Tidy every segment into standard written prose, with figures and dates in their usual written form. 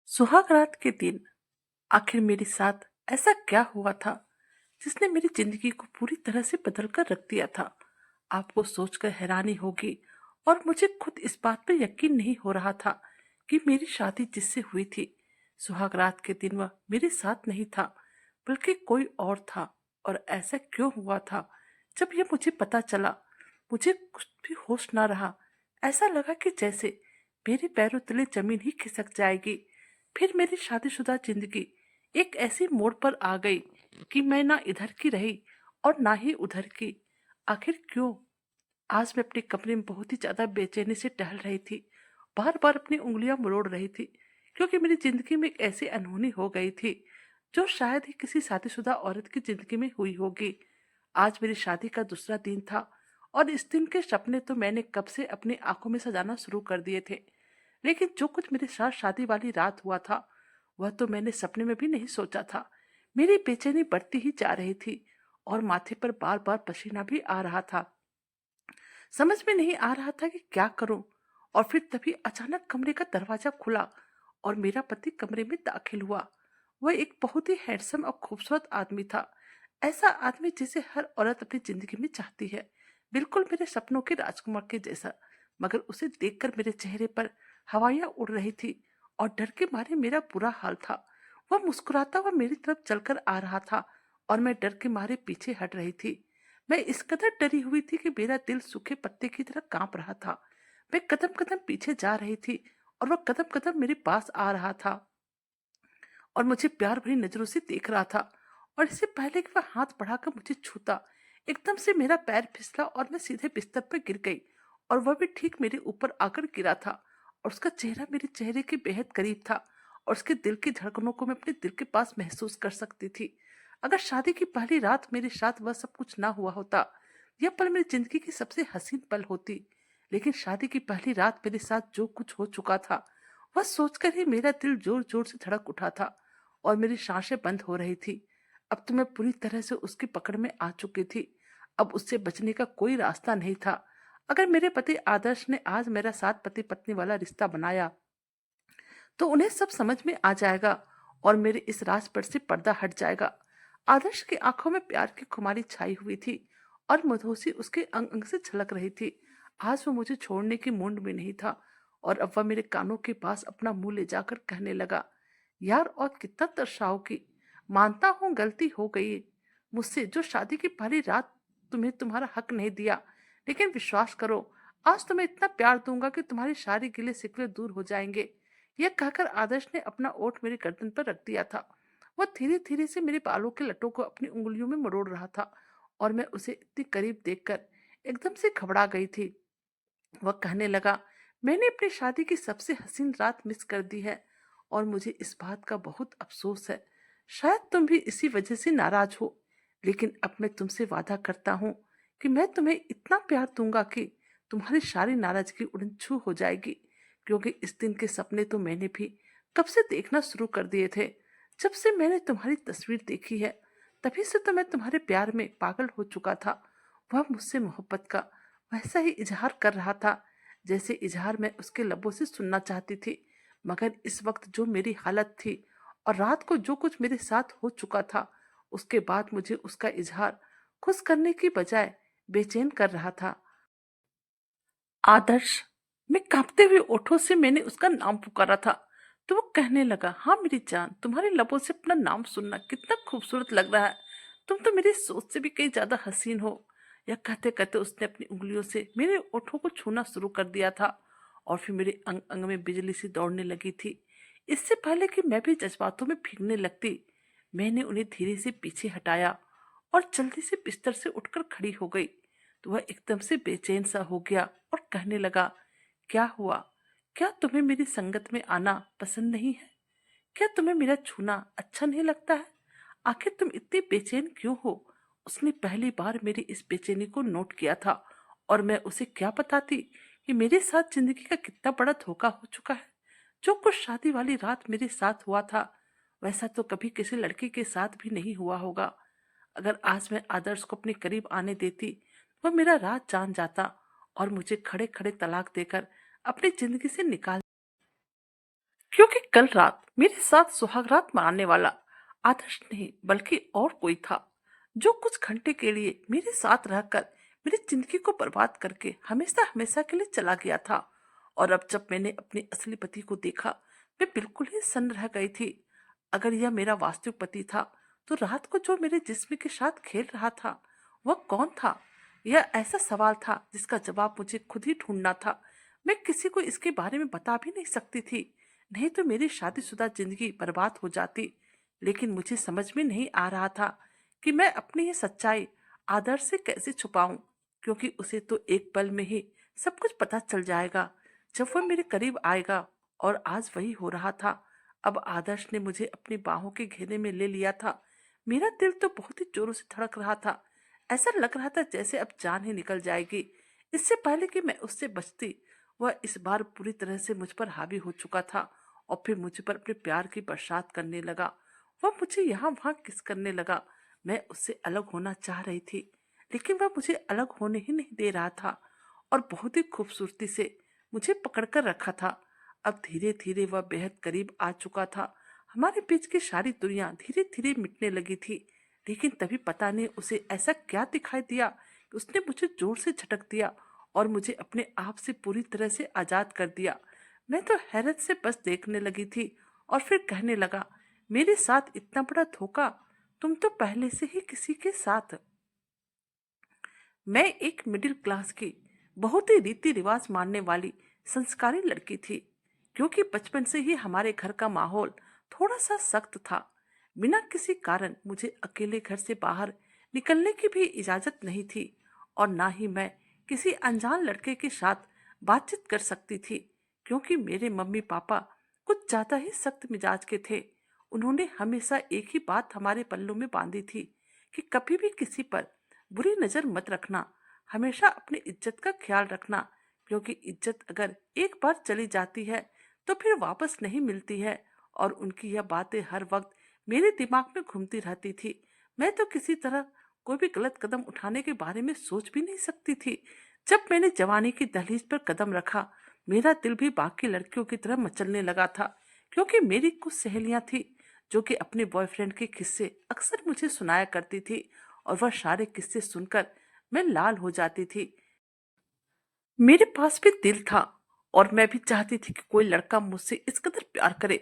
सुहाग रात के दिन आखिर मेरे साथ ऐसा क्या हुआ था जिसने मेरी जिंदगी को पूरी तरह से बदल कर रख दिया था। आपको सोचकर हैरानी होगी और मुझे खुद इस बात पर यकीन नहीं हो रहा था कि मेरी शादी जिससे हुई थी सुहाग रात के दिन वह मेरे साथ नहीं था बल्कि कोई और था। और ऐसा क्यों हुआ था? जब यह मुझे पता चला मुझे कुछ भी होश ना रहा। ऐसा लगा कि जैसे मेरे पैरों तले जमीन ही खिसक जाएगी। फिर मेरी शादीशुदा जिंदगी एक ऐसी मोड़ पर आ गई कि मैं ना इधर की रही और ना ही उधर की। आखिर क्यों? आज मैं अपने कमरे में बहुत ही ज्यादा बेचैनी से टहल रही थी, बार बार अपनी उंगलियां मरोड़ रही थी, क्योंकि मेरी जिंदगी में एक ऐसी अनहोनी हो गई थी जो शायद ही किसी शादीशुदा औरत की जिंदगी में हुई होगी। आज मेरी शादी का दूसरा दिन था और इस दिन के सपने तो मैंने कब से अपनी आंखों में सजाना शुरू कर दिए थे। लेकिन जो कुछ मेरे साथ शादी वाली रात हुआ था वह तो मैंने सपने में भी नहीं सोचा था। मेरी बेचैनी बढ़ती ही जा रही थी और माथे पर बार बार पसीना भी आ रहा था। समझ में नहीं आ रहा था कि क्या करूं। और फिर तभी अचानक कमरे का दरवाजा खुला और मेरा पति कमरे में दाखिल हुआ। वह एक बहुत ही हैंडसम और खूबसूरत आदमी था। ऐसा आदमी जिसे हर औरत अपनी जिंदगी में चाहती है, बिल्कुल मेरे सपनों के राजकुमार के जैसा। मगर उसे देखकर मेरे चेहरे पर हवाइयां उड़ रही थी और डर के मारे मेरा बुरा हाल था। वह मुस्कुराता हुआ मेरी तरफ चलकर आ रहा था और मैं डर के मारे पीछे हट रही थी। मैं इस कदर डरी हुई थी कि मेरा दिल सूखे पत्ते की तरह कांप रहा था। मैं कदम कदम पीछे जा रही थी और वह कदम कदम मेरे पास आ रहा था और मुझे प्यार भरी नजरों से देख रहा था। और इससे पहले कि वह हाथ बढ़ाकर मुझे छूता, एकदम से मेरा पैर फिसला और मैं सीधे बिस्तर पर गिर गई। और वह भी ठीक मेरे ऊपर आकर गिरा था और उसका चेहरा मेरे चेहरे के बेहद करीब था और उसके दिल की धड़कनों को मैं अपने दिल के पास महसूस कर सकती थी। अगर शादी की पहली रात मेरे साथ वह सब कुछ ना हुआ होता, यह पल मेरी जिंदगी की सबसे हसीन पल होती। लेकिन शादी की पहली रात मेरे साथ जो कुछ हो चुका था वह सोचकर ही मेरा दिल जोर जोर से धड़क उठा था और मेरी सांसें बंद हो रही थी। अब तो मैं पूरी तरह से उसकी पकड़ में आ चुकी थी। अब उससे बचने का कोई रास्ता नहीं था। अगर मेरे पति आदर्श ने आज मेरा साथ पति पत्नी वाला रिश्ता बनाया तो उन्हें सब समझ में आ जाएगा और मेरे इस राज पर से पर्दा हट जाएगा। आदर्श की आंखों में प्यार की खुमारी छाई हुई थी और मधोसी उसके अंग अंग से छलक रही थी। आज वो मुझे छोड़ने की मूड में नहीं था और अब वह मेरे कानों के पास अपना मुंह ले जाकर कहने लगा, यार और कितना तरसाओगी। मानता हूँ गलती हो गई मुझसे, जो शादी की पहली रात तुम्हें तुम्हारा हक नहीं दिया। लेकिन विश्वास करो, आज तुम्हें इतना प्यार दूंगा कि तुम्हारी सारी गिले शिकवे दूर हो जाएंगे। यह कहकर आदर्श ने अपना ओठ मेरे गर्दन पर रख दिया था। वह धीरे धीरे से मेरे बालों के लटों को अपनी उंगलियों में मरोड़ रहा था और मैं उसे इतनी करीब देखकर एकदम से घबरा गई थी। वह कहने लगा, मैंने अपनी शादी की सबसे हसीन रात मिस कर दी है और मुझे इस बात का बहुत अफसोस है। शायद तुम भी इसी वजह से नाराज हो, लेकिन अब मैं तुमसे वादा करता हूँ कि मैं तुम्हें इतना प्यार दूंगा कि तुम्हारी सारी नाराजगी उड़न छू हो जाएगी। क्योंकि इस दिन के सपने तो मैंने भी कब से देखना शुरू कर दिए थे। जब से मैंने तुम्हारी तस्वीर देखी है तभी से तो मैं तुम्हारे प्यार में पागल हो चुका था। वह मुझसे मोहब्बत का वैसा ही इजहार कर रहा था जैसे इजहार मैं उसके लबों से सुनना चाहती थी। मगर इस वक्त जो मेरी हालत थी और रात को जो कुछ मेरे साथ हो चुका था, उसके बाद मुझे उसका इजहार खुश करने की बजाय बेचैन कर रहा था। आदर्श, मैं कांपते हुए ओठों से मैंने उसका नाम पुकारा था तो वो कहने लगा, हाँ मेरी जान, तुम्हारे लबों से अपना नाम सुनना कितना खूबसूरत लग रहा है। तुम तो मेरी सोच से भी कहीं ज्यादा हसीन हो। यह कहते कहते उसने अपनी उंगलियों से मेरे ओठों को छूना शुरू कर दिया था और फिर मेरे अंग अंग में बिजली सी दौड़ने लगी थी। इससे पहले कि मैं भी जज्बातों में भीगने लगती, मैंने उन्हें धीरे से पीछे हटाया और जल्दी से बिस्तर से उठकर खड़ी हो गई। तो वह एकदम से बेचैन सा हो गया और कहने लगा, क्या हुआ? क्या तुम्हें मेरी संगत में आना पसंद नहीं है? क्या तुम्हें मेरा छूना अच्छा नहीं लगता है? आखिर तुम इतनी बेचैन क्यों हो? उसने पहली बार मेरी इस बेचैनी को नोट किया था और मैं उसे क्या बताती कि मेरे साथ जिंदगी का कितना बड़ा धोखा हो चुका है। जो कुछ शादी वाली रात मेरे साथ हुआ था वैसा तो कभी किसी लड़की के साथ भी नहीं हुआ होगा। अगर आज मैं आदर्श को अपने करीब आने देती वह मेरा राज जान जाता और मुझे खड़े खड़े तलाक देकर अपनी जिंदगी से निकाल। क्योंकि कल रात मेरे साथ सुहागरात मनाने वाला आदर्श नहीं बल्कि और कोई था, जो कुछ घंटे के लिए मेरे साथ रहकर मेरी जिंदगी को बर्बाद करके हमेशा हमेशा के लिए चला गया था। और अब जब मैंने अपने असली पति को देखा, मैं बिल्कुल ही सन्न रह गई थी। अगर यह मेरा वास्तविक पति था, तो रात को जो मेरे जिस्म के साथ खेल रहा था, वह कौन था? यह ऐसा सवाल था जिसका जवाब मुझे खुद ही ढूंढना था। मैं किसी को इसके बारे में बता भी नहीं सकती थी, नहीं तो मेरी शादीशुदा जिंदगी बर्बाद हो जाती। लेकिन मुझे समझ में नहीं आ रहा था कि मैं अपनी ये सच्चाई आदर्श से कैसे छुपाऊं, क्योंकि उसे तो एक पल में ही सब कुछ पता चल जाएगा जब वह मेरे करीब आएगा। और आज वही हो रहा था। अब आदर्श ने मुझे अपनी बाहों के घेरे में ले लिया था। मेरा दिल तो बहुत ही जोरों से धड़क रहा था। ऐसा लग रहा था जैसे अब जान ही निकल जाएगी। इससे पहले कि मैं उससे बचती, वह इस बार पूरी तरह से मुझ पर हावी हो चुका था और फिर मुझ पर अपने प्यार की बरसात करने लगा। वह मुझे यहाँ वहाँ किस करने लगा। मैं उससे अलग होना चाह रही थी, लेकिन वह मुझे अलग होने ही नहीं दे रहा था और बहुत ही खूबसूरती से मुझे पकड़कर रखा था। अब धीरे धीरे वह बेहद करीब आ चुका था। हमारे बीच की सारी दुनिया धीरे धीरे मिटने लगी थी। लेकिन तभी पता नहीं उसे ऐसा क्या दिखाई दिया कि उसने मुझे जोर से झटक दिया और मुझे अपने आप से पूरी तरह से आजाद कर दिया। मैं तो हैरत से बस देखने लगी थी और फिर कहने लगा, मेरे साथ इतना बड़ा धोखा! तुम तो पहले से ही किसी के साथ। मैं एक मिडिल क्लास की, बहुत ही रीति रिवाज मानने वाली संस्कारी लड़की थी। क्योंकि बचपन से ही हमारे घर का माहौल थोड़ा सा सख्त था। बिना किसी कारण मुझे अकेले घर से बाहर निकलने की भी इजाजत नहीं थी और ना ही मैं किसी अनजान लड़के के साथ बातचीत कर सकती थी, क्योंकि मेरे मम्मी पापा कुछ ज्यादा ही सख्त मिजाज के थे। उन्होंने हमेशा एक ही बात हमारे पल्लों में बांधी थी कि कभी भी किसी पर बुरी नजर मत रखना, हमेशा अपनी इज्जत का ख्याल रखना, क्योंकि इज्जत अगर एक बार चली जाती है तो फिर वापस नहीं मिलती है। और उनकी यह बातें हर वक्त मेरे दिमाग में घूमती रहती थी। मैं तो किसी तरह कोई भी गलत कदम उठाने के बारे में सोच भी नहीं सकती थी। जब मैंने जवानी की दहलीज पर कदम रखा, मेरा दिल भी बाकी लड़कियों की तरह मचलने लगा था, क्योंकि मेरी कुछ सहेलियां थी जो कि अपने बॉयफ्रेंड के किस्से अक्सर मुझे सुनाया करती थी और वह सारे किस्से सुनकर मैं लाल हो जाती थी। मेरे पास भी दिल था और मैं भी चाहती थी कि कोई लड़का मुझसे इस कदर प्यार करे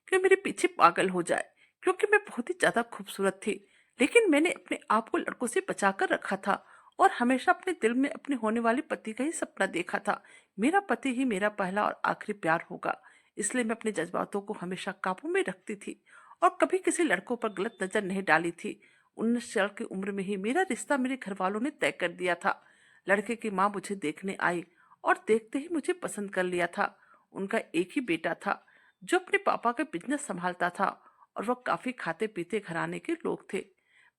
कि मेरे पीछे पागल हो जाए, क्योंकि मैं बहुत ही ज्यादा खूबसूरत थी। लेकिन मैंने अपने आप को लड़कों से बचा कर रखा था और हमेशा अपने दिल में अपने होने वाले पति का ही सपना देखा था। मेरा पति ही मेरा पहला और आखिरी प्यार होगा। इसलिए मैं अपने जज्बातों को हमेशा काबू में रखती थी और कभी किसी लड़कों पर गलत नजर नहीं डाली थी। 19 साल की उम्र में ही मेरा रिश्ता मेरे घर वालों ने तय कर दिया था। लड़के की माँ मुझे देखने आई और देखते ही मुझे पसंद कर लिया था। उनका एक ही बेटा था जो अपने पापा का बिजनेस संभालता था और वह काफी खाते पीते घराने के लोग थे।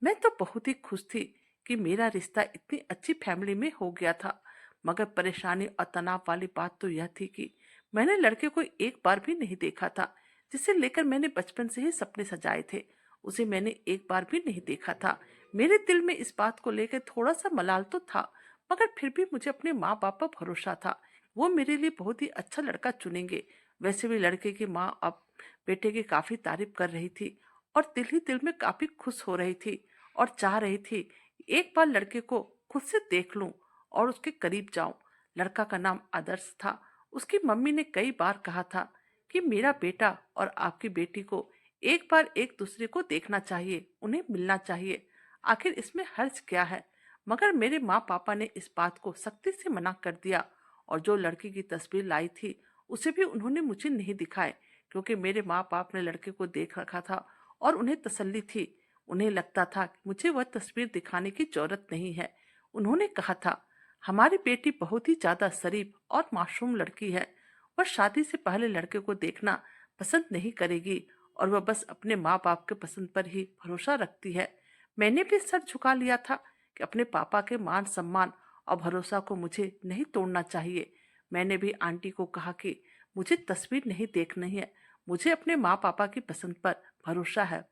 मैं तो बहुत ही खुश थी कि मेरा रिश्ता इतनी अच्छी फैमिली में हो गया था। मगर परेशानी और तनाव वाली बात तो यह थी कि मैंने लड़के को एक बार भी नहीं देखा था, जिसे लेकर मैंने बचपन से ही सपने सजाए थे। उसे मैंने एक बार भी नहीं देखा था। मेरे दिल में इस बात को लेकर थोड़ा सा मलाल तो था, मगर फिर भी मुझे अपने माँ बाप पर भरोसा था। वो मेरे लिए बहुत ही अच्छा लड़का चुनेंगे। वैसे भी लड़के की माँ अब बेटे की काफी तारीफ कर रही थी और दिल ही दिल में काफी खुश हो रही थी और चाह रही थी एक बार लड़के को खुद से देख लूं और उसके करीब जाऊं। लड़का का नाम आदर्श था। उसकी मम्मी ने कई बार कहा था कि मेरा बेटा और आपकी बेटी को एक बार एक दूसरे को देखना चाहिए, उन्हें मिलना चाहिए। आखिर इसमें हर्ज क्या है? मगर मेरे माँ पापा ने इस बात को सख्ती से मना कर दिया और जो लड़की की तस्वीर लाई थी उसे भी उन्होंने मुझे नहीं दिखाए, क्योंकि मेरे माँ बाप ने लड़के को देख रखा था और उन्हें तसल्ली थी। उन्हें लगता था कि मुझे वह तस्वीर दिखाने की जरूरत नहीं है। उन्होंने कहा था, हमारी बेटी बहुत ही ज्यादा शरीफ और मासूम लड़की है। वह शादी से पहले लड़के को देखना पसंद नहीं करेगी और वह बस अपने माँ बाप के पसंद पर ही भरोसा रखती है। मैंने भी सर झुका लिया था कि अपने पापा के मान सम्मान और भरोसा को मुझे नहीं तोड़ना चाहिए। मैंने भी आंटी को कहा कि मुझे तस्वीर नहीं देखनी है, मुझे अपने माँ पापा की पसंद पर भरोसा है।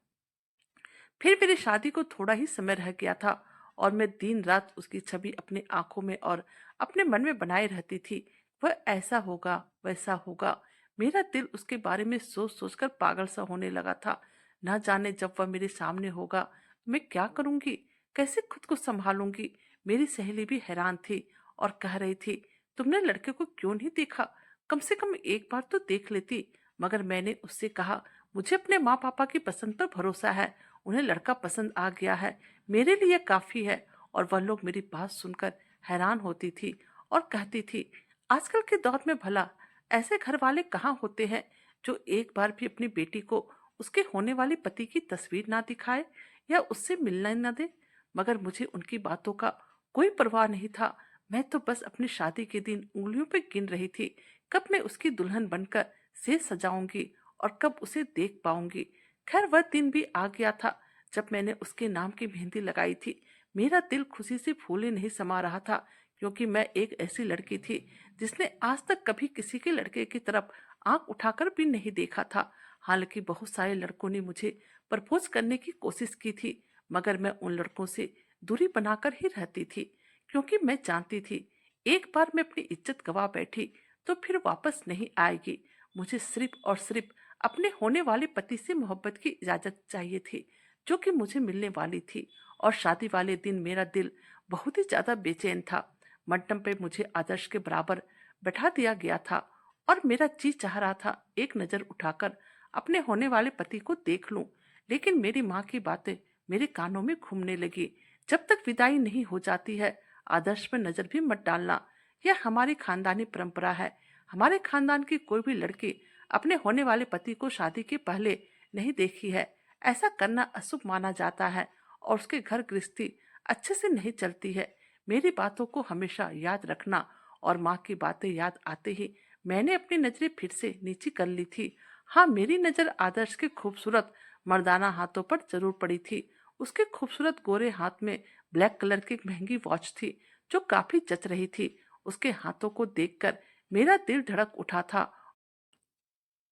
फिर मेरी शादी को थोड़ा ही समय रह गया था और मैं दिन रात उसकी छवि अपनी आंखों में और अपने मन में बनाए रहती थी। वह ऐसा होगा, वैसा होगा। मेरा दिल उसके बारे में सोच सोचकर पागल सा होने लगा था। ना जाने जब वह मेरे सामने होगा मैं क्या करूंगी, कैसे खुद को संभालूंगी। मेरी सहेली भी हैरान थी और कह रही थी, तुमने लड़के को क्यों नहीं देखा, कम से कम एक बार तो देख लेती। मगर मैंने उससे कहा, मुझे अपने माँ पापा की पसंद पर भरोसा है, उन्हें लड़का पसंद आ गया है, मेरे लिए काफी है। और वह लोग मेरी बात सुनकर हैरान होती थी और कहती थी, आजकल के दौर में भला ऐसे घर वाले कहाँ होते हैं जो एक बार भी अपनी बेटी को उसके होने वाले पति की तस्वीर ना दिखाए या उससे मिलने न दे। मगर मुझे उनकी बातों का कोई परवाह नहीं था। मैं तो बस अपनी शादी के दिन उंगलियों पे गिन रही थी, कब मैं उसकी दुल्हन बनकर सेज सजाऊंगी और कब उसे देख पाऊंगी। खैर वह दिन भी आ गया था जब मैंने उसके नाम की मेहंदी लगाई थी। मेरा दिल खुशी से फूले नहीं समा रहा था, क्योंकि मैं एक ऐसी लड़की थी जिसने आज तक कभी किसी के लड़के की तरफ आंख उठाकर भी नहीं देखा था। हालांकि बहुत सारे लड़कों ने मुझे प्रपोज करने की कोशिश की थी, मगर मैं उन लड़कों से दूरी बनाकर ही रहती थी, क्योंकि मैं जानती थी एक बार मैं अपनी इज्जत गवा बैठी तो फिर वापस नहीं आएगी। मुझे सिर्फ और सिर्फ अपने होने वाले पति से मोहब्बत की इजाजत चाहिए थी, जो कि मुझे मिलने वाली थी। और शादी वाले दिन मेरा दिल बहुत ही ज्यादा बेचैन था। मंडप पे मुझे आदर्श के बराबर बैठा दिया गया था और मेरा जी चाह रहा था एक नजर उठाकर अपने होने वाले पति को देख लूं। लेकिन मेरी माँ की बातें मेरे कानों में घूमने लगी, जब तक विदाई नहीं हो जाती है आदर्श पर नजर भी मत डालना, यह हमारी खानदानी परंपरा है। हमारे खानदान की कोई भी लड़की अपने होने वाले पति को शादी के पहले नहीं देखी है, ऐसा करना अशुभ माना जाता है और उसके घर गृहस्थी अच्छे से नहीं चलती है। मेरी बातों को हमेशा याद रखना। और माँ की बातें याद आते ही मैंने अपनी नजरें फिर से नीची कर ली थी। हाँ, मेरी नजर आदर्श के खूबसूरत मर्दाना हाथों पर जरूर पड़ी थी। उसके खूबसूरत गोरे हाथ में ब्लैक कलर की एक महंगी वॉच थी जो काफी जच रही थी। उसके हाथों को देखकर मेरा दिल धड़क उठा था।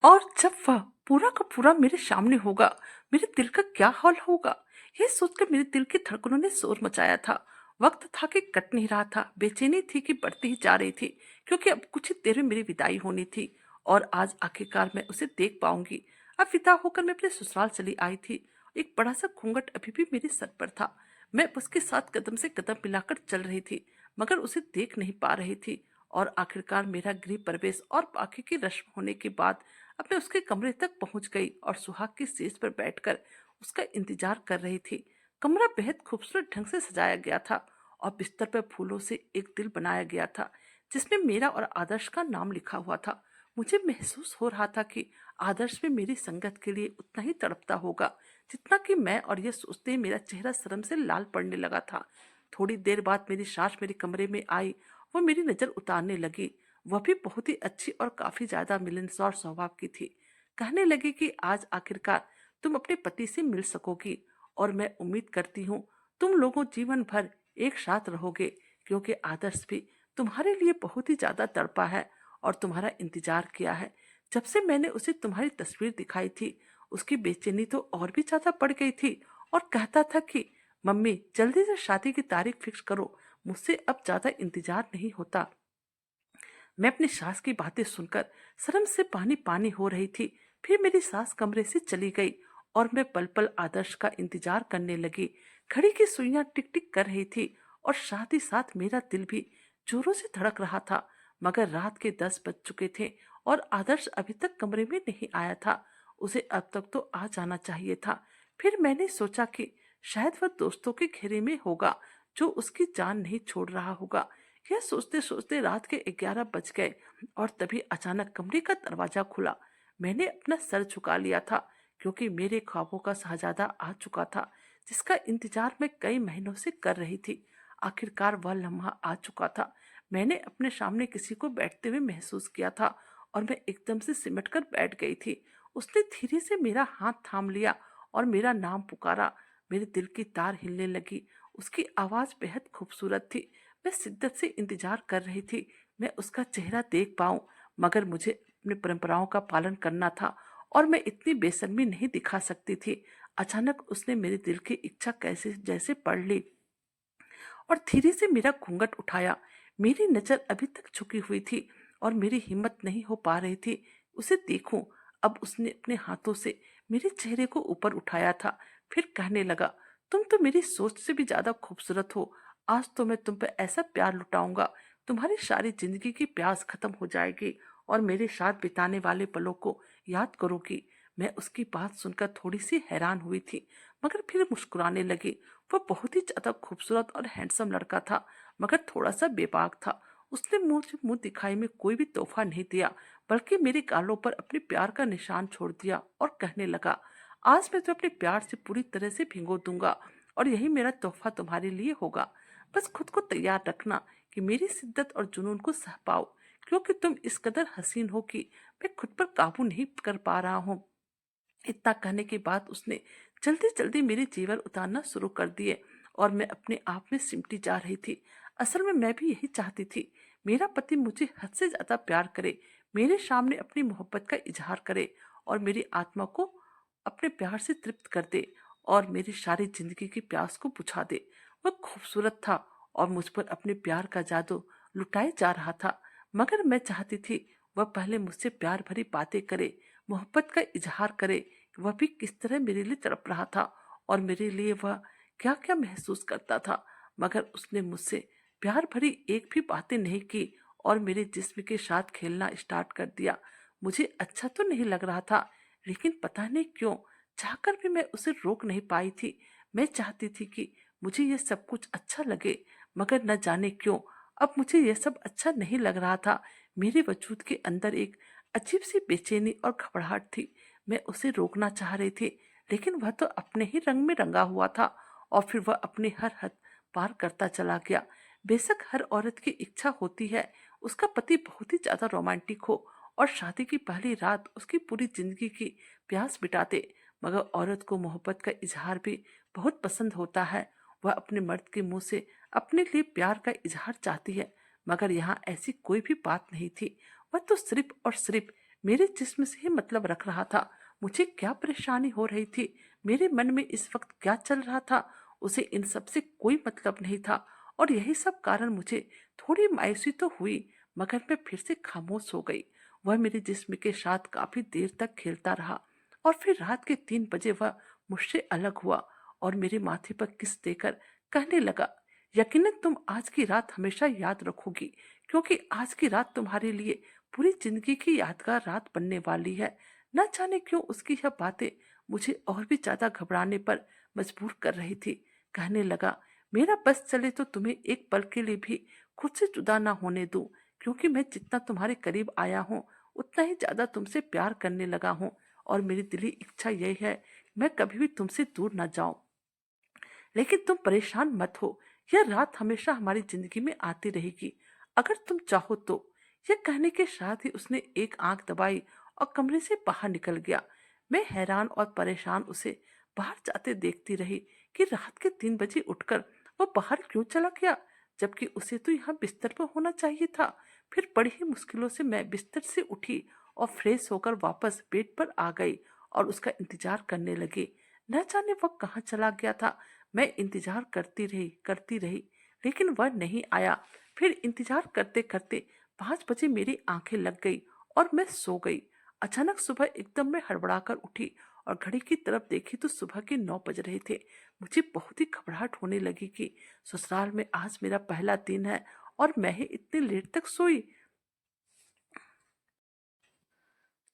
और जब वह पूरा का पूरा मेरे सामने होगा, मेरे दिल का क्या हाल होगा, यह सोचकर मेरे दिल की धड़कनों ने शोर मचाया था। वक्त था कि कट नहीं रहा था, बेचैनी थी कि बढ़ती ही जा रही थी, क्योंकि अब कुछ ही देर में मेरी विदाई होनी थी और आज आखिरकार मैं उसे देख पाऊंगी। अब विदा होकर मैं अपने ससुराल चली आई थी। एक बड़ा सा घूंघट अभी भी मेरे सर पर था। मैं उसके साथ कदम से कदम मिलाकर चल रही थी, मगर उसे देख नहीं पा रही थी। और आखिरकार मेरा गृह प्रवेश और बाकी की रस्म होने के बाद अब मैं उसके कमरे तक पहुंच गई और सुहाग की सेज पर बैठकर उसका इंतजार कर रही थी। कमरा बेहद खूबसूरत ढंग से सजाया गया था और बिस्तर पर फूलों से एक दिल बनाया गया था जिसमें मेरा और आदर्श का नाम लिखा हुआ था। मुझे महसूस हो रहा था कि आदर्श में मेरी संगत के लिए उतना ही तड़पता होगा जितना कि मैं, और यह सोचते ही मेरा चेहरा शर्म से लाल पड़ने लगा था। थोड़ी देर बाद मेरी सास मेरे कमरे में आई। वो मेरी नजर उतारने लगी। वह भी बहुत ही अच्छी और काफी ज्यादा मिलनसार स्वभाव की थी। कहने लगी कि आज आखिरकार तुम अपने पति से मिल सकोगी और मैं उम्मीद करती हूँ तुम लोगों जीवन भर एक साथ रहोगे, क्योंकि आदर्श भी तुम्हारे लिए बहुत ही ज्यादा तड़पा है और तुम्हारा इंतजार किया है। जब से मैंने उसे तुम्हारी तस्वीर दिखाई थी उसकी बेचैनी तो और भी ज्यादा बढ़ गई थी और कहता था कि मम्मी जल्दी से शादी की तारीख फिक्स करो, मुझसे अब ज्यादा इंतजार नहीं होता। मैं अपनी सास की बातें सुनकर शर्म से पानी पानी हो रही थी। फिर मेरी सास कमरे से चली गई और मैं पल पल आदर्श का इंतजार करने लगी। घड़ी की सुइयां टिक टिक कर रही थी और साथ ही साथ मेरा दिल भी जोरों से धड़क रहा था। मगर रात के 10 बज चुके थे और आदर्श अभी तक कमरे में नहीं आया था। उसे अब तक तो आ जाना चाहिए था। फिर मैंने सोचा कि शायद वह दोस्तों के घेरे में होगा जो उसकी जान नहीं छोड़ रहा होगा। यह सोचते सोचते रात के 11 बज गए और तभी अचानक कमरे का दरवाजा खुला। मैंने अपना सर झुका लिया था, क्योंकि मेरे ख्वाबों का शहजादा आ चुका था जिसका इंतजार मैं कई महीनों से कर रही थी। आखिरकार वह लम्हा आ चुका था। मैंने अपने सामने किसी को बैठते हुए महसूस किया था और मैं एकदम से सिमट कर बैठ गई थी। उसने धीरे से मेरा हाथ थाम लिया और मेरा नाम पुकारा। मेरे दिल की तार हिलने लगी। उसकी आवाज बेहद खूबसूरत थी। मैं शिद्दत से इंतजार कर रही थी मैं उसका चेहरा देख पाऊं, मगर मुझे अपनी परंपराओं का पालन करना था और मैं इतनी बेशर्मी नहीं दिखा सकती थी। अचानक उसने मेरे दिल की इच्छा कैसे जैसे पढ़ ली और धीरे से मेरा घूंघट उठाया। मेरी नजर अभी तक झुकी हुई थी और मेरी हिम्मत नहीं हो पा रही थी उसे देखूं। अब उसने अपने हाथों से मेरे चेहरे को ऊपर उठाया था, फिर कहने लगा, तुम तो मेरी सोच से भी ज्यादा खूबसूरत हो। आज तो मैं तुम पे ऐसा प्यार लुटाऊंगा, तुम्हारी सारी जिंदगी की प्यास खत्म हो जाएगी और मेरे साथ बिताने वाले पलों को याद करोगी। मैं उसकी बात सुनकर थोड़ी सी हैरान हुई थी, मगर फिर मुस्कुराने लगी। वह बहुत ही ज्यादा खूबसूरत और हैंडसम लड़का था, मगर थोड़ा सा बेबाक था। उसने मुझे मुंह दिखाई में कोई भी तोहफा नहीं दिया, बल्कि मेरे गालों पर अपने प्यार का निशान छोड़ दिया और कहने लगा, आज मैं तो अपने प्यार से पूरी तरह से भिगो दूंगा और यही मेरा तोहफा तुम्हारे लिए होगा। बस खुद को तैयार रखना कि मेरी शिद्दत और जुनून को सह पाओ, क्योंकि तुम इस कदर हसीन हो कि मैं खुद पर काबू नहीं कर पा रहा हूँ। इतना कहने के बाद उसने जल्दी जल्दी मेरे जेवर उतारना शुरू कर दिए और मैं अपने आप में सिमटी जा रही थी। असल में मैं भी यही चाहती थी, मेरा पति मुझे हद से ज्यादा प्यार करे, मेरे सामने अपनी मोहब्बत का इजहार करे और मेरी आत्मा को अपने प्यार से तृप्त कर दे और मेरी सारी जिंदगी की प्यास को बुझा दे। वह खूबसूरत था और मुझ पर अपने प्यार का जादू लुटाए जा रहा था, मगर मैं चाहती थी वह पहले मुझसे प्यार भरी बातें करे, मोहब्बत का इजहार करे। वह भी किस तरह मेरे लिए तड़प रहा था और मेरे लिए वह क्या क्या महसूस करता था, मगर उसने मुझसे प्यार भरी एक भी बातें नहीं की और मेरे जिस्म के साथ खेलना स्टार्ट कर दिया। मुझे अच्छा तो नहीं लग रहा था, लेकिन पता नहीं क्यों चाहकर भी मैं उसे रोक नहीं पाई थी। मैं चाहती थी कि मुझे ये सब कुछ अच्छा लगे, मगर न जाने क्यों अब मुझे यह सब अच्छा नहीं लग रहा था। मेरे वजूद के अंदर एक अजीब सी बेचैनी और घबराहट थी। मैं उसे रोकना चाह रही थी, लेकिन वह तो अपने ही रंग में रंगा हुआ था और फिर वह अपने हर हद पार करता चला गया। बेशक हर औरत की इच्छा होती है उसका पति बहुत ही ज्यादा रोमांटिक हो और शादी की पहली रात उसकी पूरी जिंदगी की प्यास मिटा दे, मगर औरत को मोहब्बत का इजहार भी बहुत पसंद होता है। वह अपने मर्द के मुंह से अपने लिए प्यार का इजहार चाहती है, मगर यहाँ ऐसी कोई भी बात नहीं थी। वह तो सिर्फ और सिर्फ मेरे जिस्म से ही मतलब रख रहा था। मुझे क्या परेशानी हो रही थी, मेरे मन में इस वक्त क्या चल रहा था, उसे इन सब से कोई मतलब नहीं था। और यही सब कारण मुझे थोड़ी मायूसी तो हुई, मगर मैं फिर से खामोश हो गई। वह मेरे जिस्म के साथ काफी देर तक खेलता रहा और फिर रात के 3 बजे वह मुझसे अलग हुआ और मेरे माथे पर किस देकर कहने लगा, यकीनन तुम आज की रात हमेशा याद रखोगी, क्योंकि आज की रात तुम्हारे लिए पूरी जिंदगी की यादगार रात बनने वाली है। न जाने क्यों उसकी यह बातें मुझे और भी ज्यादा घबराने पर मजबूर कर रही थी। कहने लगा, मेरा बस चले तो तुम्हें एक पल के लिए भी खुद से जुदा ना होने दूं, क्योंकि मैं जितना तुम्हारे करीब आया हूँ उतना ही ज्यादा तुमसे प्यार करने लगा हूँ और मेरी दिली इच्छा यही है मैं कभी भी तुमसे दूर ना जाऊं। लेकिन तुम परेशान मत हो, यह रात हमेशा हमारी जिंदगी में आती रहेगी, अगर तुम चाहो तो। यह कहने के साथ ही उसने एक आंख दबाई और कमरे से बाहर निकल गया। मैं हैरान और परेशान उसे बाहर जाते देखती रही कि रात के 3 बजे उठकर वो बाहर क्यों चला गया, जबकि उसे तो यहाँ बिस्तर पर होना चाहिए था। फिर बड़ी ही मुश्किलों से मैं बिस्तर से उठी और फ्रेश होकर वापस बेड पर आ गई और उसका इंतजार करने लगी। न जाने वह कहाँ चला गया था। मैं इंतजार करती रही, लेकिन वह नहीं आया। फिर इंतजार करते करते 5 बजे मेरी आंखें लग गई और मैं सो गई। अचानक सुबह एकदम मैं हड़बड़ाकर उठी और घड़ी की तरफ देखी तो सुबह के 9 बज रहे थे। मुझे बहुत ही घबराहट होने लगी कि ससुराल में आज मेरा पहला दिन है और मैं ही इतनी लेट तक सोई।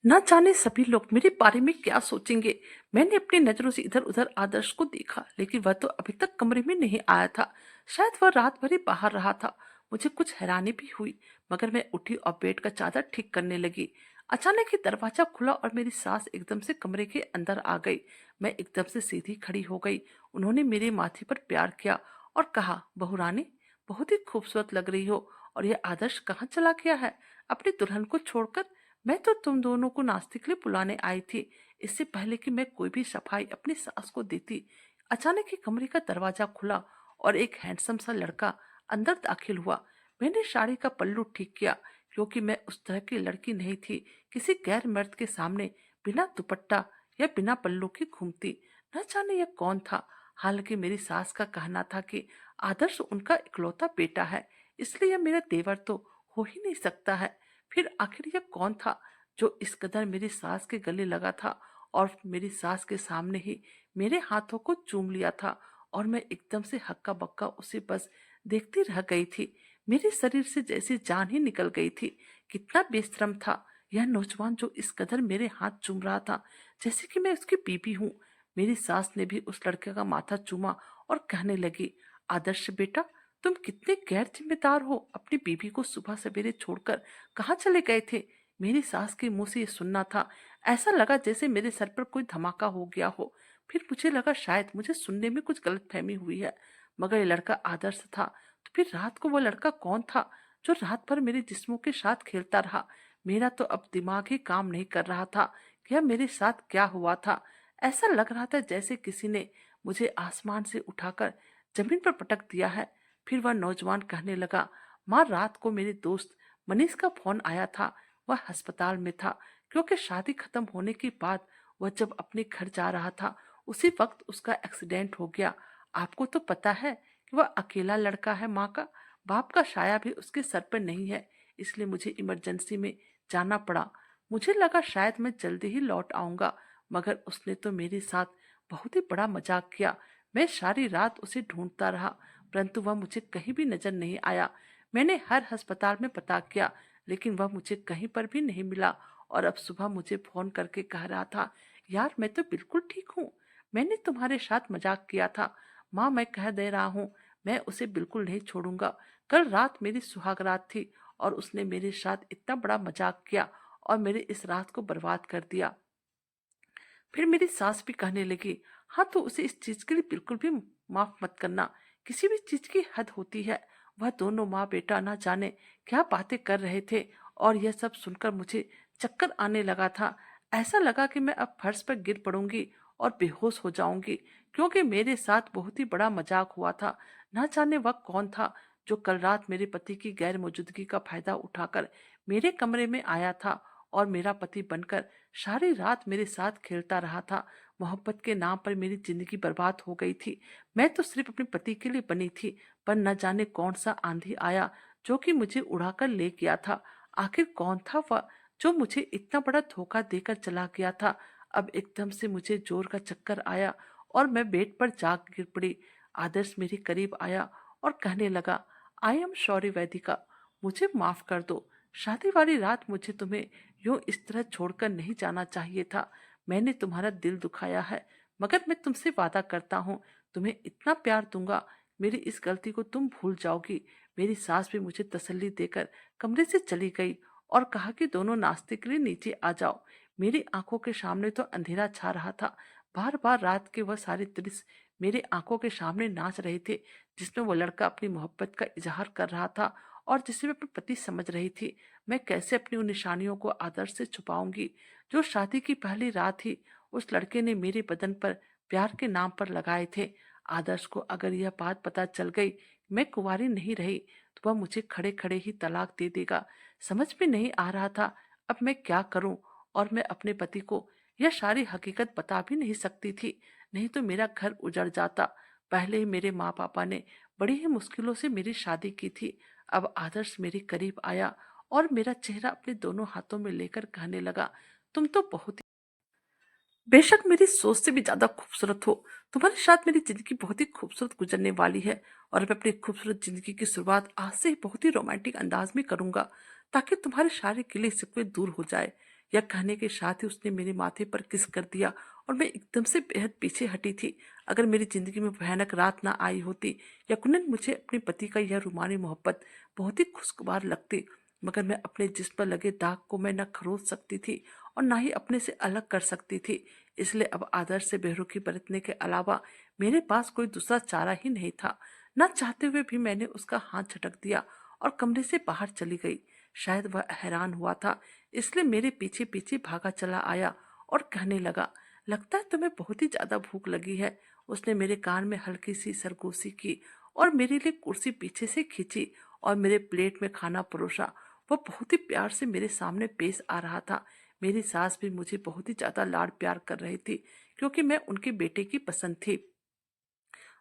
ना जाने सभी लोग मेरे बारे में क्या सोचेंगे। मैंने अपनी नजरों से इधर उधर आदर्श को देखा, लेकिन वह तो अभी तक कमरे में नहीं आया था। शायद वह रात भर ही बाहर रहा था। मुझे कुछ हैरानी भी हुई, मगर मैं उठी और बेड का चादर ठीक करने लगी। अचानक ही दरवाजा खुला और मेरी सास एकदम से कमरे के अंदर आ गई। मैं एकदम से सीधी खड़ी हो गई। उन्होंने मेरे माथे पर प्यार किया और कहा, बहू रानी, बहुत ही खूबसूरत लग रही हो। और यह आदर्श कहाँ चला गया है अपनी दुल्हन को छोड़कर? मैं तो तुम दोनों को नाश्ते के लिए बुलाने आई थी, इससे पहले कि मैं कोई भी सफाई अपनी सास को देती। अचानक ही कमरे का दरवाजा खुला और एक हैंडसम सा लड़का अंदर दाखिल हुआ। मैंने साड़ी का पल्लू ठीक किया, क्योंकि मैं उस तरह की लड़की नहीं थी किसी गैर मर्द के सामने बिना दुपट्टा या बिना पल्लू के घूमती। न जाने यह कौन था। हालांकि मेरी सास का कहना था कि आदर्श उनका इकलौता बेटा है, इसलिए यह मेरा देवर तो हो ही नहीं सकता है। फिर आखिर यह कौन था जो इस कदर मेरी सास के गले लगा था और मेरी सास के सामने ही मेरे हाथों को चूम लिया था, और मैं एकदम से हक्का बक्का उसे बस देखती रह गई थी। मेरे शरीर से जैसे जान ही निकल गई थी। कितना बेशर्म था यह नौजवान जो इस कदर मेरे हाथ चूम रहा था, जैसे कि मैं उसकी बीबी हूँ। मेरी सास ने भी उस लड़के का माथा चूमा और कहने लगी, आदर्श बेटा, तुम कितने गैर जिम्मेदार हो, अपनी बीबी को सुबह सवेरे छोड़कर कहाँ चले गए थे। मेरी सास के मुंह से ये सुनना था, ऐसा लगा जैसे मेरे सर पर कोई धमाका हो गया हो। फिर मुझे लगा शायद मुझे सुनने में कुछ गलतफहमी हुई है, मगर ये लड़का आदर्श था तो फिर रात को वो लड़का कौन था जो रात भर मेरे जिस्मों के साथ खेलता रहा। मेरा तो अब दिमाग ही काम नहीं कर रहा था कि यह मेरे साथ क्या हुआ था। ऐसा लग रहा था जैसे किसी ने मुझे आसमान से उठाकर जमीन पर पटक दिया है। फिर वह नौजवान कहने लगा, माँ, रात को मेरे दोस्त मनीष का फोन आया था। वह अस्पताल में था क्योंकि शादी खत्म होने के बाद वह जब अपने घर जा रहा था उसी वक्त उसका एक्सीडेंट हो गया। आपको तो पता है कि वह अकेला लड़का है, माँ का बाप का साया भी उसके सर पर नहीं है, इसलिए मुझे इमरजेंसी में जाना पड़ा। मुझे लगा शायद मैं जल्दी ही लौट आऊंगा, मगर उसने तो मेरे साथ बहुत ही बड़ा मजाक किया। मैं सारी रात उसे ढूंढता रहा, परंतु वह मुझे कहीं भी नजर नहीं आया। मैंने हर अस्पताल में पता किया, लेकिन वह मुझे कहीं पर भी नहीं मिला। और अब सुबह मुझे फोन करके कह रहा था, यार मैं तो बिल्कुल ठीक हूँ, मैंने तुम्हारे साथ मजाक किया था। माँ, मैं कह दे रहा हूँ, मैं उसे बिल्कुल नहीं छोड़ूंगा। कल रात मेरी सुहागरात थी और उसने मेरे साथ इतना बड़ा मजाक किया और मेरे इस रात को बर्बाद कर दिया। फिर मेरी सास भी कहने लगी, हाँ तो उसे इस चीज के लिए बिल्कुल भी माफ मत करना, किसी भी चीज की हद होती है। वह दोनों माँ बेटा ना जाने क्या बातें कर रहे थे, और यह सब सुनकर मुझे चक्कर आने लगा था। ऐसा लगा कि मैं अब फर्श पर गिर पड़ूंगी और बेहोश हो जाऊंगी, क्योंकि मेरे साथ बहुत ही बड़ा मजाक हुआ था। ना जाने वह कौन था जो कल रात मेरे पति की गैर मौजूदगी का फायदा उठाकर मेरे कमरे में आया था और मेरा पति बनकर सारी रात मेरे साथ खेलता रहा था। मोहब्बत के नाम पर मेरी जिंदगी बर्बाद हो गई थी। मैं तो सिर्फ अपने पति के लिए बनी थी, पर न जाने कौन सा आंधी आया जो कि मुझे उड़ाकर ले गया था। आखिर कौन था वह जो मुझे इतना बड़ा धोखा देकर चला गया था। अब एकदम से मुझे जोर का चक्कर आया और मैं बेड पर जाग गिर पड़ी। आदर्श मेरे करीब आया और कहने लगा, आई एम सॉरी वैदिका, मुझे माफ कर दो। शादी वाली रात मुझे तुम्हें यूं इस तरह छोड़कर नहीं जाना चाहिए था। मैंने तुम्हारा दिल दुखाया है, मगर मैं तुमसे वादा करता हूँ, तुम्हें इतना प्यार दूंगा, मेरी इस गलती को तुम भूल जाओगी। मेरी सास भी मुझे तसल्ली देकर कमरे से चली गई और कहा कि दोनों नाश्ते के लिए नीचे आ जाओ। मेरी आंखों के सामने तो अंधेरा छा रहा था। बार बार रात के वह सारे दृश्य मेरे आंखों के सामने नाच रहे थे, जिसमें वो लड़का अपनी मोहब्बत का इजहार कर रहा था और जिसे मैं अपने पति समझ रही थी। मैं कैसे अपनी उन निशानियों को आदर्श से छुपाऊंगी जो शादी की पहली रात ही उस लड़के ने मेरे बदन पर प्यार के नाम पर लगाए थे। आदर्श को अगर यह बात पता चल गई मैं कुंवारी नहीं रही तो वह मुझे खड़े खड़े ही तलाक दे देगा। समझ में नहीं आ रहा था अब मैं क्या करूं, और मैं अपने पति को यह सारी हकीकत बता भी नहीं सकती थी, नहीं तो मेरा घर उजड़ जाता। पहले ही मेरे माँ पापा ने बड़ी ही मुश्किलों से मेरी शादी की थी। अब आदर्श मेरे करीब आया और मेरा चेहरा अपने दोनों हाथों में लेकर कहने लगा, तुम तो बहुत ही बेशक मेरी सोच से भी ज्यादा खूबसूरत हो। तुम्हारे साथ मेरी जिंदगी बहुत ही खूबसूरत गुजरने वाली है, और मैं अपनी खूबसूरत जिंदगी की शुरुआत आज से ही बहुत ही रोमांटिक अंदाज में करूंगा, ताकि तुम्हारे सारे गिले शिकवे दूर हो जाए। यह कहने के साथ ही उसने मेरे माथे पर किस कर दिया और मैं एकदम से बेहद पीछे हटी थी। अगर मेरी जिंदगी में भयानक रात ना आई होती, यकीनन मुझे अपने पति का यह रूमानी मोहब्बत बहुत ही खुशगवार लगती, मगर मैं अपने जिस्म पर लगे दाग को मैं न खरोच सकती थी और ना ही अपने से अलग कर सकती थी। इसलिए अब आदर्श से बेरुखी बरतने के अलावा मेरे पास कोई दूसरा चारा ही नहीं था। न चाहते हुए भी मैंने उसका हाथ झटक दिया और कमरे से बाहर चली गई। शायद वह हैरान हुआ था, इसलिए मेरे पीछे पीछे भागा चला आया और कहने लगा, लगता है तुम्हें बहुत ही ज्यादा भूख लगी है। उसने मेरे कान में हल्की सी सरगोशी की और मेरे लिए कुर्सी पीछे से खींची और मेरे प्लेट में खाना परोसा। वह बहुत ही प्यार से मेरे सामने पेश आ रहा था। मेरी सास भी मुझे बहुत ही ज्यादा लाड प्यार कर रही थी, क्योंकि मैं उनके बेटे की पसंद थी।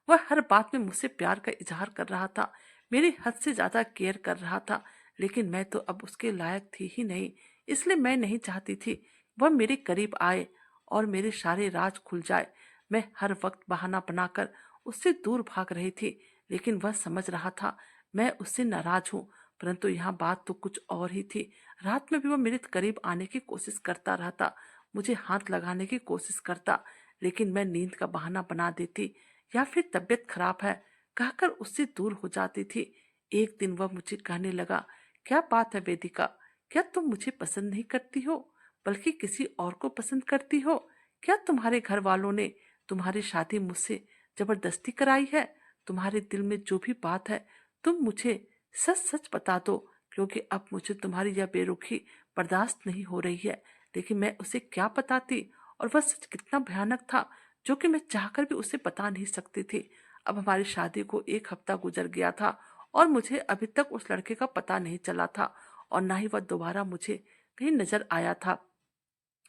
वह हर बात में मुझसे प्यार का इजहार कर रहा था, मेरी हद से ज्यादा केयर कर रहा था, लेकिन मैं तो अब उसके लायक थी ही नहीं। इसलिए मैं नहीं चाहती थी वह मेरे करीब आए और मेरे सारे राज खुल जाए। मैं हर वक्त बहाना बनाकर उससे दूर भाग रही थी, लेकिन वह समझ रहा था मैं उससे नाराज हूँ। परंतु यहाँ बात तो कुछ और ही थी। रात में भी वह मेरे करीब आने की कोशिश करता रहता, मुझे हाथ लगाने की कोशिश करता, लेकिन मैं नींद का बहाना बना देती या फिर तबीयत खराब है कहकर उससे दूर हो जाती थी। एक दिन वह मुझे कहने लगा, क्या बात है वेदिका, क्या तुम मुझे पसंद नहीं करती हो बल्कि किसी और को पसंद करती हो? क्या तुम्हारे घर वालों ने तुम्हारी शादी मुझसे जबरदस्ती कराई है? तुम्हारे दिल में जो भी बात है तुम मुझे सच सच बता दो, क्योंकि अब मुझे तुम्हारी यह बेरुखी बर्दाश्त नहीं हो रही है। लेकिन मैं उसे क्या बताती, और वह सच कितना भयानक था जो कि मैं चाहकर भी उसे बता नहीं सकती थी। अब हमारी शादी को 1 हफ्ता गुजर गया था और मुझे अभी तक उस लड़के का पता नहीं चला था और ना ही वह दोबारा मुझे कहीं नजर आया था।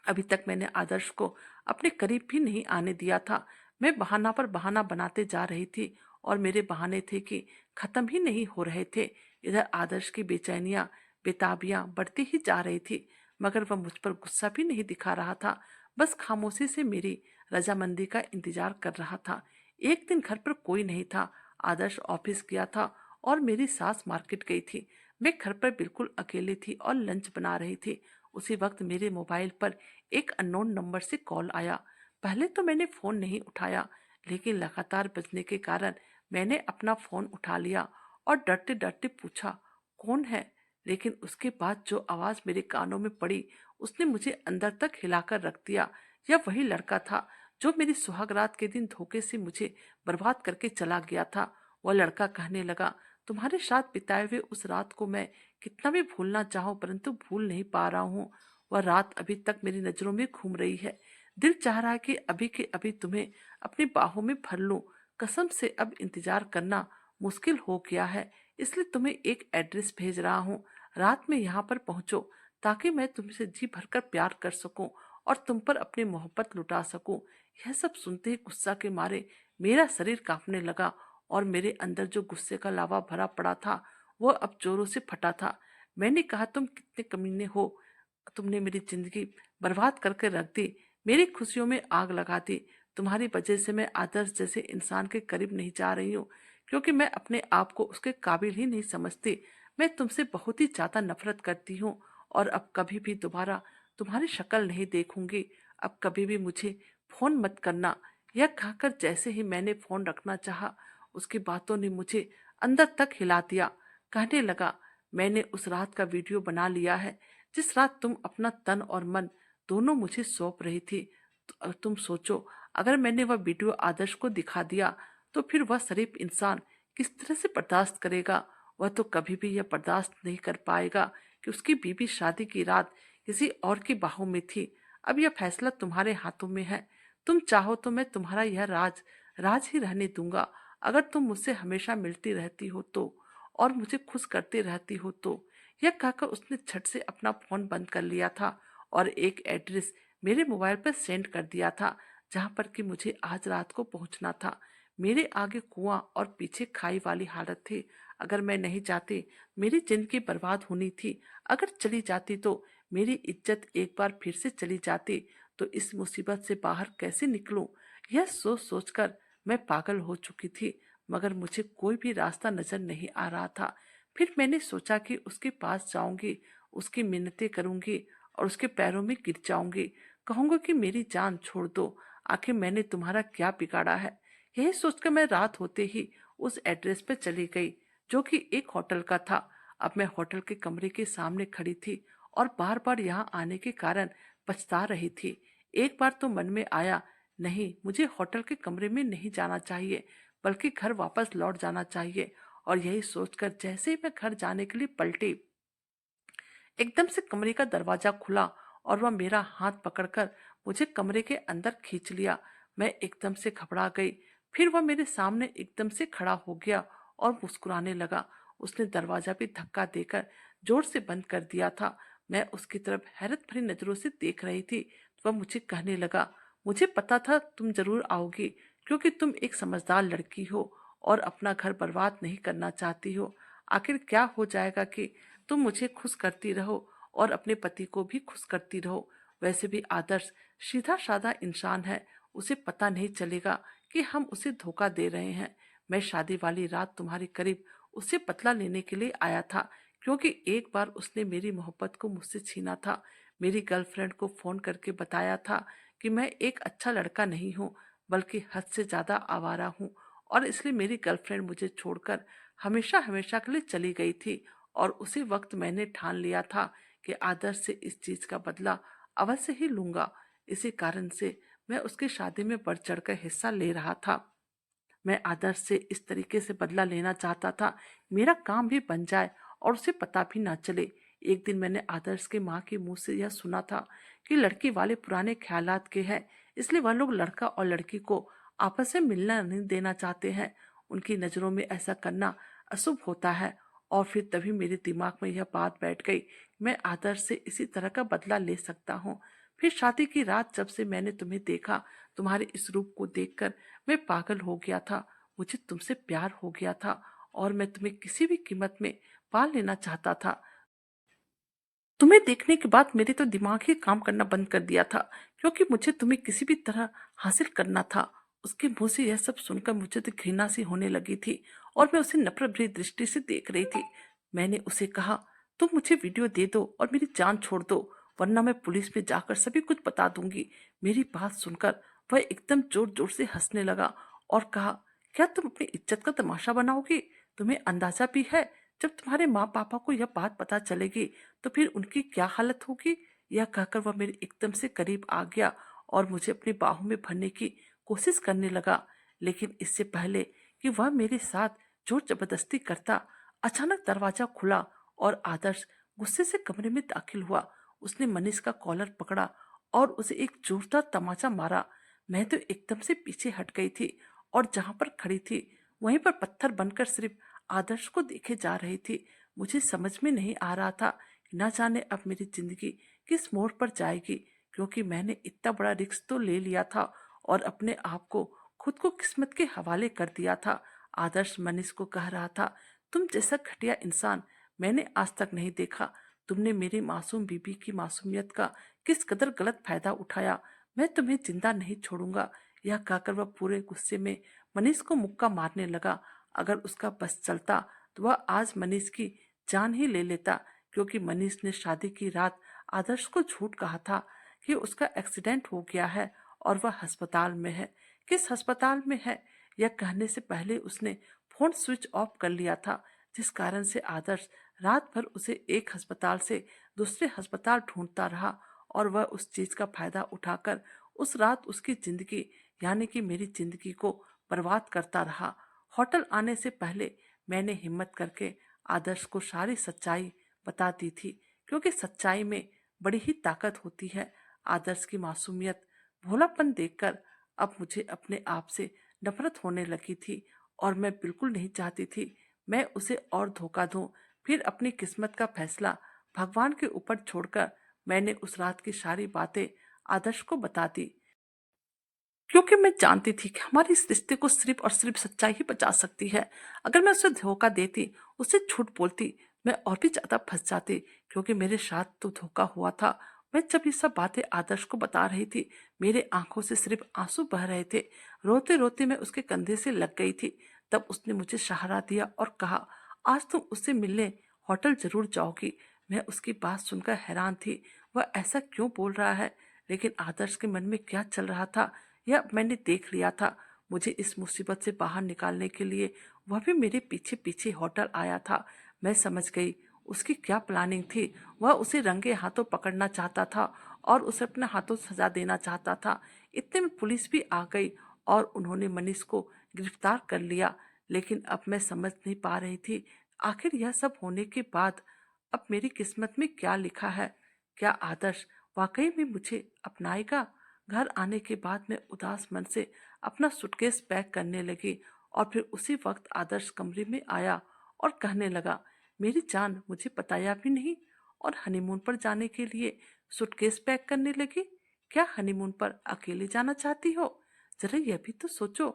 अभी तक मैंने आदर्श को अपने करीब भी नहीं आने दिया था। मैं बहाना पर बहाना बनाते जा रही थी और मेरे बहाने थे कि खत्म ही नहीं हो रहे थे। इधर आदर्श की बेचैनियां बेताबियां बढ़ती ही जा रही थी, मगर वह मुझ पर गुस्सा भी नहीं दिखा रहा था, बस खामोशी से मेरी रजामंदी का इंतजार कर रहा था। एक दिन घर पर कोई नहीं था, आदर्श ऑफिस गया था और मेरी सास मार्केट गई थी। मैं घर पर बिल्कुल अकेली थी और लंच बना रही थी। उसी वक्त मेरे मोबाइल पर एक अननोन नंबर से कॉल आया। पहले तो मैंने फोन नहीं उठाया, लेकिन लगातार बजने के कारण मैंने अपना फोन उठा लिया और डरते डरते पूछा, कौन है? लेकिन उसके बाद जो आवाज मेरे कानों में पड़ी उसने मुझे अंदर तक हिलाकर रख दिया। यह वही लड़का था जो मेरी सुहागरात के दिन धोखे से मुझे बर्बाद करके चला गया था। वह लड़का कहने लगा, तुम्हारे साथ बिताए हुए उस रात को मैं कितना भी भूलना चाहूं परंतु भूल नहीं पा रहा हूँ। वह रात अभी तक मेरी नजरों में घूम रही है। दिल चाह रहा है कि अभी के अभी तुम्हें अपनी बाहों में भर लूं। कसम से अब इंतजार करना मुश्किल हो गया है, इसलिए तुम्हें एक एड्रेस भेज रहा हूँ। रात में यहाँ पर पहुंचो ताकि मैं तुमसे जी भरकर प्यार कर सकूं और तुम पर अपनी मोहब्बत लुटा सकूं। यह सब सुनते ही गुस्सा के मारे मेरा शरीर कांपने लगा और मेरे अंदर जो गुस्से का लावा भरा पड़ा था वह अब जोरों से फटा था। मैंने कहा, तुम कितने कमीने हो, तुमने मेरी जिंदगी बर्बाद करके रख दी, मेरी खुशियों में आग लगा दी। तुम्हारी वजह से मैं आदर्श जैसे इंसान के करीब नहीं जा रही हूँ, क्योंकि मैं अपने आप को उसके काबिल ही नहीं समझती। मैं तुमसे बहुत ही ज्यादा नफरत करती हूँ और अब कभी भी दोबारा तुम्हारी शक्ल नहीं देखूंगी। अब कभी भी मुझे फोन मत करना। यह कहकर जैसे ही मैंने फोन रखना चाहा, उसकी बातों ने मुझे अंदर तक हिला दिया। कहने लगा, मैंने उस रात का वीडियो बना लिया है जिस रात तुम अपना तन और मन दोनों मुझे सौंप रही थी। तुम सोचो, अगर मैंने वह वीडियो आदर्श को दिखा दिया तो फिर वह शरीफ इंसान किस तरह से बर्दाश्त करेगा? वह तो कभी भी यह बर्दाश्त नहीं कर पाएगा कि उसकी बीवी शादी की रात किसी और की बाहों में थी। अब यह फैसला तुम्हारे हाथों में है। तुम चाहो तो मैं तुम्हारा यह राज राज ही रहने दूंगा। अगर तुम मुझसे हमेशा मिलती रहती हो तो, और मुझे खुश करती रहती हो तो। यह कहकर उसने झट से अपना फोन बंद कर लिया था और एक एड्रेस मेरे मोबाइल पर सेंड कर दिया था जहां पर कि मुझे आज रात को पहुंचना था। मेरे आगे कुआं और पीछे खाई वाली हालत थी। अगर मैं नहीं जाती मेरी जिंदगी बर्बाद होनी थी। अगर चली जाती तो मेरी इज्जत एक बार फिर से चली जाती। तो इस मुसीबत से बाहर कैसे निकलूं, यह सोच सोचकर मैं पागल हो चुकी थी, मगर मुझे कोई भी रास्ता नजर नहीं आ रहा था। फिर मैंने सोचा कि उसके पास जाऊंगी, उसकी मिन्नतें करूंगी और उसके पैरों में गिर जाऊंगी। कहूंगा कि मेरी जान छोड़ दो, आखिर मैंने तुम्हारा क्या बिगाड़ा है। यही सोचकर मैं रात होते ही उस एड्रेस पर चली गई, जो कि एक होटल का था। अब मैं होटल के कमरे के सामने खड़ी थी और बार बार यहाँ आने के कारण पछता रही थी। एक बार तो मन में आया, नहीं, मुझे होटल के कमरे में नहीं जाना चाहिए बल्कि घर वापस लौट जाना चाहिए। और यही सोचकर जैसे ही मैं घर जाने के लिए पलटी, एकदम से कमरे का दरवाजा खुला और वह मेरा हाथ पकड़कर मुझे कमरे के अंदर खींच लिया। मैं एकदम से घबरा गई। फिर वह मेरे सामने एकदम से खड़ा हो गया और मुस्कुराने लगा। उसने दरवाजा भी धक्का देकर जोर से बंद कर दिया था। मैं उसकी तरफ हैरत भरी नजरों से देख रही थी। वह मुझे कहने लगा, मुझे पता था तुम जरूर आओगी, क्योंकि तुम एक समझदार लड़की हो और अपना घर बर्बाद नहीं करना चाहती हो। आखिर क्या हो जाएगा कि तुम मुझे खुश करती रहो और अपने पति को भी खुश करती रहो। वैसे भी आदर्श सीधा साधा इंसान है, उसे पता नहीं चलेगा कि हम उसे धोखा दे रहे हैं। मैं शादी वाली रात तुम्हारे करीब उससे बदला लेने के लिए आया था, क्योंकि एक बार उसने मेरी मोहब्बत को मुझसे छीना था। मेरी गर्लफ्रेंड को फोन करके बताया था कि मैं एक अच्छा लड़का नहीं हूँ, बल्कि हद से ज्यादा आवारा हूँ, और इसलिए मेरी गर्लफ्रेंड मुझे छोड़कर हमेशा हमेशा के लिए चली गई थी। और उसी वक्त मैंने ठान लिया था कि आदर्श से इस चीज का बदला अवश्य ही लूंगा। इसी कारण से मैं उसकी शादी में बढ़ चढ़कर हिस्सा ले रहा था। मैं आदर्श से इस तरीके से बदला लेना चाहता था, मेरा काम भी बन जाए और उसे पता भी ना चले। एक दिन मैंने आदर्श के माँ के मुंह से यह सुना था कि लड़की वाले पुराने ख्यालात के हैं, इसलिए वह लोग लड़का और लड़की को आपस में मिलना नहीं देना चाहते हैं। उनकी नजरों में ऐसा करना अशुभ होता है। और फिर तभी मेरे दिमाग में यह बात बैठ गई, मैं आदर्श से इसी तरह का बदला ले सकता हूँ। फिर शादी की रात जब से मैंने तुम्हें देखा, तुम्हारे इस रूप को देखकर मैं पागल हो गया था। मुझे तुमसे प्यार हो गया था और मैं तुम्हें किसी भी कीमत में पाल लेना चाहता था। तुम्हें देखने के बाद मेरे तो दिमाग ही काम करना बंद कर दिया था, क्योंकि मुझे तुम्हें किसी भी तरह हासिल करना था। उसके मुंह से यह सब सुनकर मुझे तो घृणा सी होने लगी थी और मैं उसे नफरत भरी दृष्टि से देख रही थी। मैंने उसे कहा, तुम मुझे वीडियो दे दो और मेरी जान छोड़ दो, वरना मैं पुलिस में जाकर सभी कुछ बता दूंगी। मेरी बात सुनकर वह एकदम जोर जोर से हंसने लगा और कहा, क्या तुम अपनी इज्जत का तमाशा बनाओगी? तुम्हें अंदाजा भी है जब तुम्हारे माँ पापा को यह बात पता चलेगी तो फिर उनकी क्या हालत होगी? यह कहकर वह मेरे एकदम से करीब आ गया और मुझे अपनी बाहों में भरने की कोशिश करने लगा। लेकिन इससे पहले कि वह मेरे साथ जोर जबरदस्ती करता, अचानक दरवाजा खुला और आदर्श गुस्से से कमरे में दाखिल हुआ। उसने मनीष का कॉलर पकड़ा और उसे एक जोरदार तमाचा मारा। मैं तो एकदम से पीछे हट गई थी और जहां पर खड़ी थी वहीं पर पत्थर बनकर सिर्फ आदर्श को देखे जा रही थी। मुझे समझ में नहीं आ रहा था कि न जाने अब मेरी जिंदगी किस मोड़ पर जाएगी, क्योंकि मैंने इतना बड़ा रिस्क तो ले लिया था और अपने आप को खुद को किस्मत के हवाले कर दिया था। आदर्श मनीष को कह रहा था, तुम जैसा घटिया इंसान मैंने आज तक नहीं देखा। तुमने मेरी मासूम बीबी की मासूमियत का किस कदर गलत फायदा उठाया। मैं तुम्हें जिंदा नहीं छोड़ूंगा। यह कहकर वह पूरे गुस्से में मनीष को मुक्का मारने लगा। अगर उसका बस चलता तो वह आज मनीष की जान ही ले लेता, क्योंकि मनीष ने शादी की रात आदर्श को झूठ कहा था कि उसका एक्सीडेंट हो गया है और वह अस्पताल में है। किस अस्पताल में है यह कहने से पहले उसने फोन स्विच ऑफ कर लिया था, जिस कारण से आदर्श रात भर उसे एक अस्पताल से दूसरे अस्पताल ढूंढता रहा और वह उस चीज का फायदा उठाकर उस रात उसकी जिंदगी यानी कि मेरी जिंदगी को बर्बाद करता रहा। होटल आने से पहले मैंने हिम्मत करके आदर्श को सारी सच्चाई बता दी थी, क्योंकि सच्चाई में बड़ी ही ताकत होती है। आदर्श की मासूमियत, भोलापन देखकर अब मुझे अपने आप से नफरत होने लगी थी और मैं बिल्कुल नहीं चाहती थी मैं उसे और धोखा दूं। फिर अपनी किस्मत का फैसला भगवान के ऊपर छोड़कर मैंने उस रात की सारी बातें आदर्श को बता दी, क्योंकि मैं जानती थी कि हमारे इस रिश्ते को सिर्फ और सिर्फ सच्चाई ही बचा सकती है। अगर मैं उसे धोखा देती, उसे झूठ बोलती, मैं और भी ज्यादा फंस जाती, क्योंकि मेरे साथ तो धोखा हुआ था। मैं जब ये सब बातें आदर्श को बता रही थी, मेरे आंखों से सिर्फ आंसू बह रहे थे। रोते रोते मैं उसके कंधे से लग गई थी। तब उसने मुझे सहारा दिया और कहा, आज तुम उससे मिलने होटल जरूर जाओगी। मैं उसकी बात सुनकर हैरान थी, वह ऐसा क्यों बोल रहा है? लेकिन आदर्श के मन में क्या चल रहा था यह मैंने देख लिया था। मुझे इस मुसीबत से बाहर निकालने के लिए वह भी मेरे पीछे पीछे होटल आया था। मैं समझ गई उसकी क्या प्लानिंग थी। वह उसे रंगे हाथों पकड़ना चाहता था और उसे अपने हाथों सजा देना चाहता था। इतने में पुलिस भी आ गई और उन्होंने मनीष को गिरफ्तार कर लिया। लेकिन अब मैं समझ नहीं पा रही थी आखिर यह सब होने के बाद अब मेरी किस्मत में क्या लिखा है। क्या आदर्श वाकई में मुझे अपनाएगा? घर आने के बाद मैं उदास मन से अपना सूटकेस पैक करने लगी और फिर उसी वक्त आदर्श कमरे में आया और कहने लगा, मेरी जान मुझे बताया भी नहीं और हनीमून पर जाने के लिए सूटकेस पैक करने लगी। क्या हनीमून पर अकेले जाना चाहती हो? जरा यह भी तो सोचो,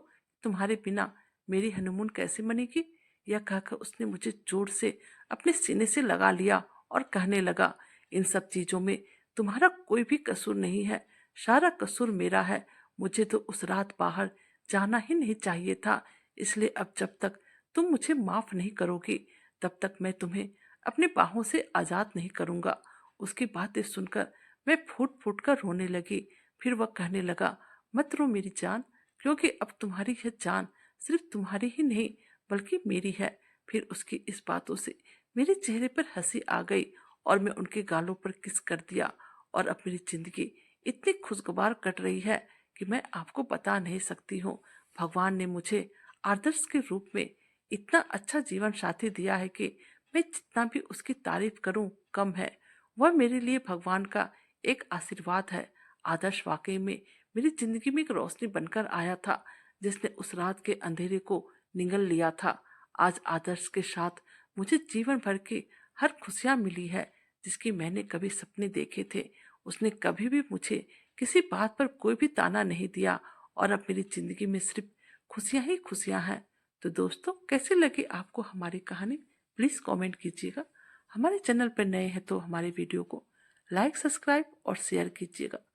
तुम्हारे बिना मेरी हनीमून कैसे बनेगी? यह कहकर उसने मुझे जोर से अपने सीने से लगा लिया और कहने लगा, इन सब चीजों में तुम्हारा कोई भी कसूर नहीं है, सारा कसूर मेरा है। मुझे तो उस रात बाहर जाना ही नहीं चाहिए था। इसलिए अब जब तक तुम मुझे माफ नहीं करोगी तब तक मैं तुम्हें अपनी बाहों से आजाद नहीं करूंगा। उसकी बातें सुनकर मैं फूट फूट कर रोने लगी। फिर वह कहने लगा, मत रो मेरी जान, क्योंकि अब तुम्हारी यह जान सिर्फ तुम्हारी ही नहीं बल्कि मेरी है। फिर उसकी इस बातों से मेरे चेहरे पर हंसी आ गई और मैं उनके गालों पर किस कर दिया। और अब मेरी जिंदगी इतनी खुशगवार कट रही है कि मैं आपको बता नहीं सकती हूँ। भगवान ने मुझे आदर्श के रूप में इतना अच्छा जीवन साथी दिया है कि मैं जितना भी उसकी तारीफ करूं कम है। वह मेरे लिए भगवान का एक आशीर्वाद है। आदर्श वाकई में मेरी जिंदगी में एक रोशनी बनकर आया था, जिसने उस रात के अंधेरे को निगल लिया था। आज आदर्श के साथ मुझे जीवन भर की हर खुशियां मिली है जिसकी मैंने कभी सपने देखे थे। उसने कभी भी मुझे किसी बात पर कोई भी ताना नहीं दिया और अब मेरी जिंदगी में सिर्फ खुशियां ही खुशियां हैं। तो दोस्तों, कैसी लगी आपको हमारी कहानी? प्लीज कमेंट कीजिएगा। हमारे चैनल पर नए हैं तो हमारे वीडियो को लाइक, सब्सक्राइब और शेयर कीजिएगा।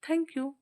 Thank you.